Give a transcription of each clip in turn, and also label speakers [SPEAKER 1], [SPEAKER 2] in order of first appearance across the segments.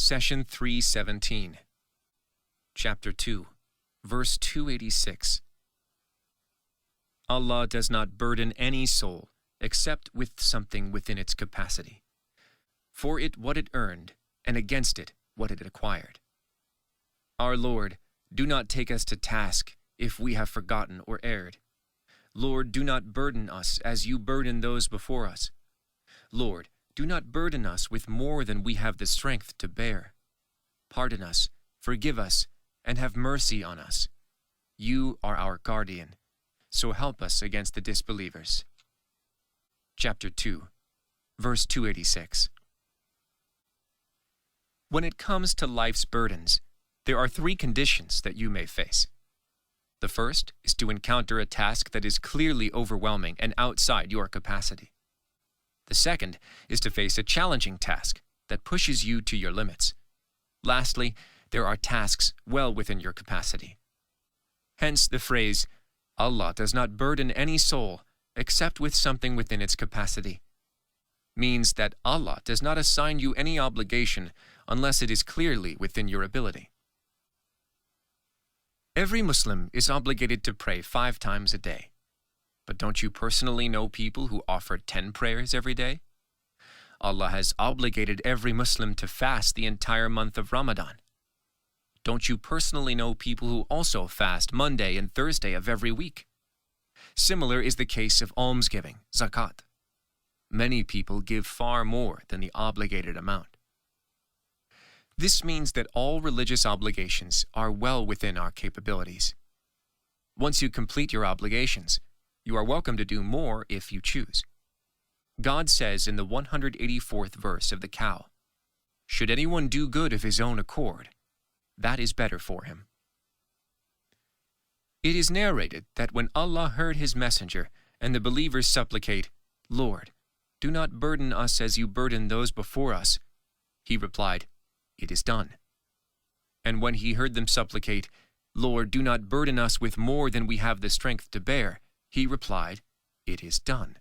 [SPEAKER 1] Session 317, Chapter 2, Verse 286. Allah does not burden any soul except with something within its capacity. For it what it earned, and against it what it acquired. Our Lord, do not take us to task if we have forgotten or erred. Lord, do not burden us as you burden those before us. Lord, do not burden us with more than we have the strength to bear. Pardon us, forgive us, and have mercy on us. You are our guardian, so help us against the disbelievers. Chapter 2, Verse 286. When it comes to life's burdens, there are three conditions that you may face. The first is to encounter a task that is clearly overwhelming and outside your capacity. The second is to face a challenging task that pushes you to your limits. Lastly, there are tasks well within your capacity. Hence the phrase, Allah does not burden any soul except with something within its capacity, means that Allah does not assign you any obligation unless it is clearly within your ability. Every Muslim is obligated to pray 5 times a day. But don't you personally know people who offer 10 prayers every day? Allah has obligated every Muslim to fast the entire month of Ramadan. Don't you personally know people who also fast Monday and Thursday of every week? Similar is the case of almsgiving, zakat. Many people give far more than the obligated amount. This means that all religious obligations are well within our capabilities. Once you complete your obligations, you are welcome to do more if you choose. God says in the 184th verse of the Cow, "Should anyone do good of his own accord, that is better for him." It is narrated that when Allah heard His messenger and the believers supplicate, "Lord, do not burden us as you burden those before us," He replied, "It is done." And when He heard them supplicate, "Lord, do not burden us with more than we have the strength to bear," He replied, "It is done."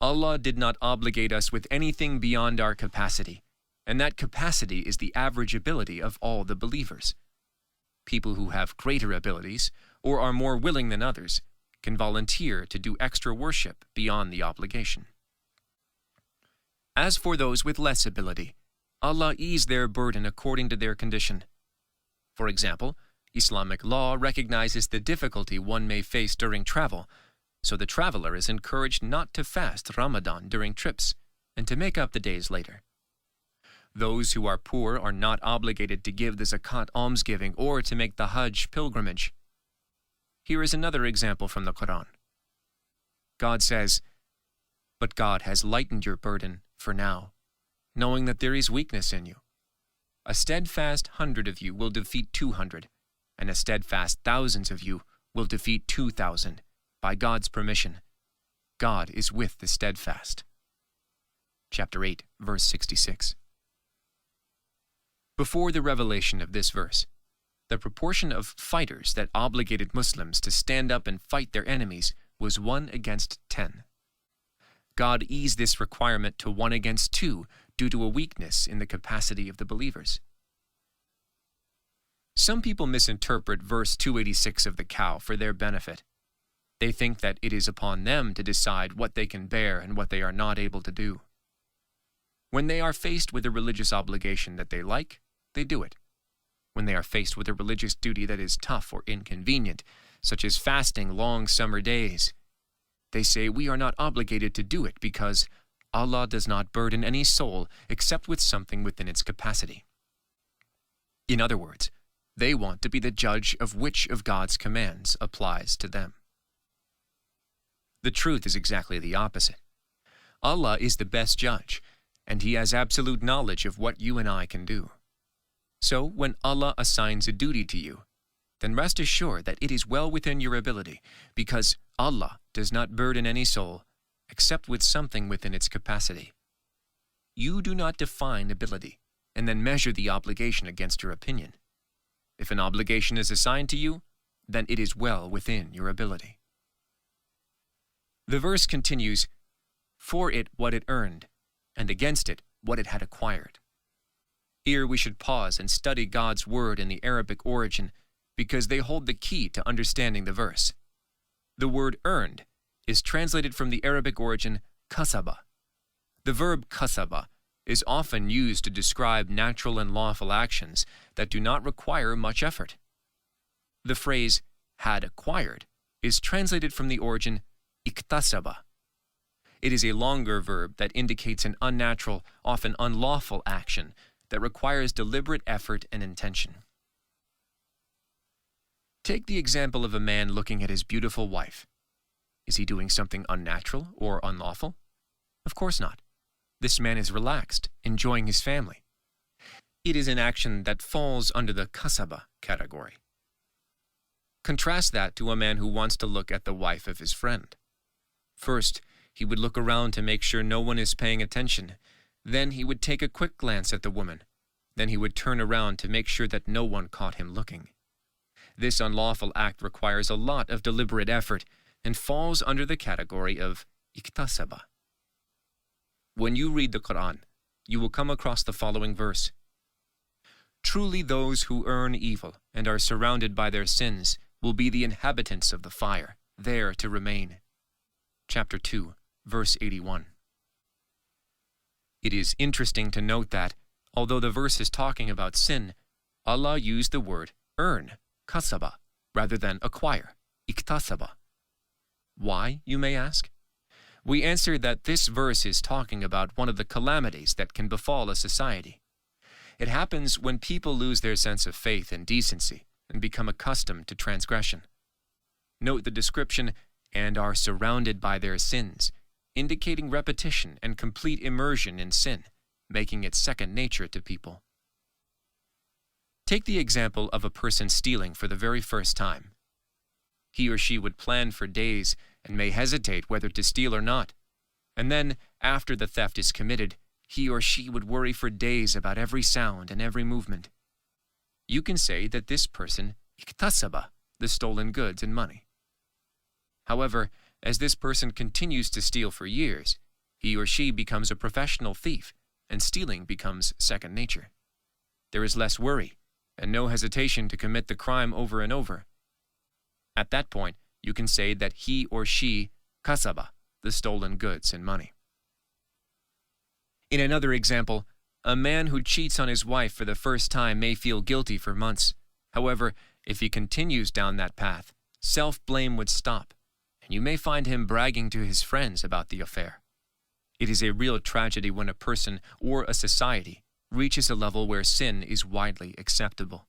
[SPEAKER 1] Allah did not obligate us with anything beyond our capacity, and that capacity is the average ability of all the believers. People who have greater abilities, or are more willing than others, can volunteer to do extra worship beyond the obligation. As for those with less ability, Allah eased their burden according to their condition. For example, Islamic law recognizes the difficulty one may face during travel, so the traveler is encouraged not to fast Ramadan during trips and to make up the days later. Those who are poor are not obligated to give the zakat almsgiving or to make the Hajj pilgrimage. Here is another example from the Quran. God says, "But God has lightened your burden for now, knowing that there is weakness in you. A steadfast 100 of you will defeat 200, and a steadfast thousands of you will defeat 2,000, by God's permission. God is with the steadfast." Chapter 8, verse 66. Before the revelation of this verse, the proportion of fighters that obligated Muslims to stand up and fight their enemies was 1 against 10. God eased this requirement to 1 against 2 due to a weakness in the capacity of the believers. Some people misinterpret verse 286 of the Cow for their benefit. They think that it is upon them to decide what they can bear and what they are not able to do. When they are faced with a religious obligation that they like, they do it. When they are faced with a religious duty that is tough or inconvenient, such as fasting long summer days, they say we are not obligated to do it because Allah does not burden any soul except with something within its capacity. In other words, they want to be the judge of which of God's commands applies to them. The truth is exactly the opposite. Allah is the best judge, and He has absolute knowledge of what you and I can do. So when Allah assigns a duty to you, then rest assured that it is well within your ability, because Allah does not burden any soul except with something within its capacity. You do not define ability and then measure the obligation against your opinion. If an obligation is assigned to you, then it is well within your ability. The verse continues, "For it what it earned, and against it what it had acquired." Here we should pause and study God's word in the Arabic origin because they hold the key to understanding the verse. The word earned is translated from the Arabic origin kasaba. The verb kasaba is often used to describe natural and lawful actions that do not require much effort. The phrase had acquired is translated from the origin iktasaba. It is a longer verb that indicates an unnatural, often unlawful action that requires deliberate effort and intention. Take the example of a man looking at his beautiful wife. Is he doing something unnatural or unlawful? Of course not. This man is relaxed, enjoying his family. It is an action that falls under the kasaba category. Contrast that to a man who wants to look at the wife of his friend. First, he would look around to make sure no one is paying attention. Then he would take a quick glance at the woman. Then he would turn around to make sure that no one caught him looking. This unlawful act requires a lot of deliberate effort and falls under the category of iktasaba. When you read the Quran, you will come across the following verse. Truly those who earn evil and are surrounded by their sins will be the inhabitants of the fire, there to remain. Chapter 2, verse 81. It is interesting to note that, although the verse is talking about sin, Allah used the word earn, kasaba, rather than acquire, iktasaba. Why, you may ask? We answer that this verse is talking about one of the calamities that can befall a society. It happens when people lose their sense of faith and decency and become accustomed to transgression. Note the description, and are surrounded by their sins, indicating repetition and complete immersion in sin, making it second nature to people. Take the example of a person stealing for the very first time. He or she would plan for days and may hesitate whether to steal or not. And then, after the theft is committed, he or she would worry for days about every sound and every movement. You can say that this person iktasaba the stolen goods and money. However, as this person continues to steal for years, he or she becomes a professional thief, and stealing becomes second nature. There is less worry, and no hesitation to commit the crime over and over. At that point, you can say that he or she kasaba the stolen goods and money. In another example, a man who cheats on his wife for the first time may feel guilty for months. However, if he continues down that path, self-blame would stop, and you may find him bragging to his friends about the affair. It is a real tragedy when a person or a society reaches a level where sin is widely acceptable.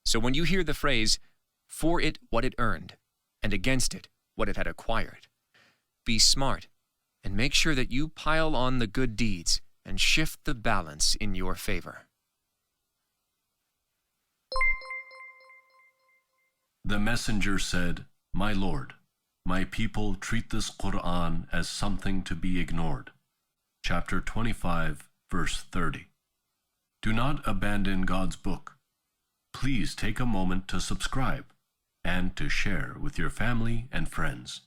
[SPEAKER 1] So when you hear the phrase, for it what it earned, and against it what it had acquired, be smart and make sure that you pile on the good deeds and shift the balance in your favor.
[SPEAKER 2] The messenger said, My Lord, my people treat this Quran as something to be ignored. Chapter 25, verse 30. Do not abandon God's book. Please take a moment to subscribe and to share with your family and friends.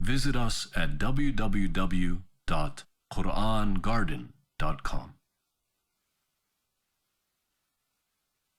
[SPEAKER 2] Visit us at www.QURANGARDEN.com.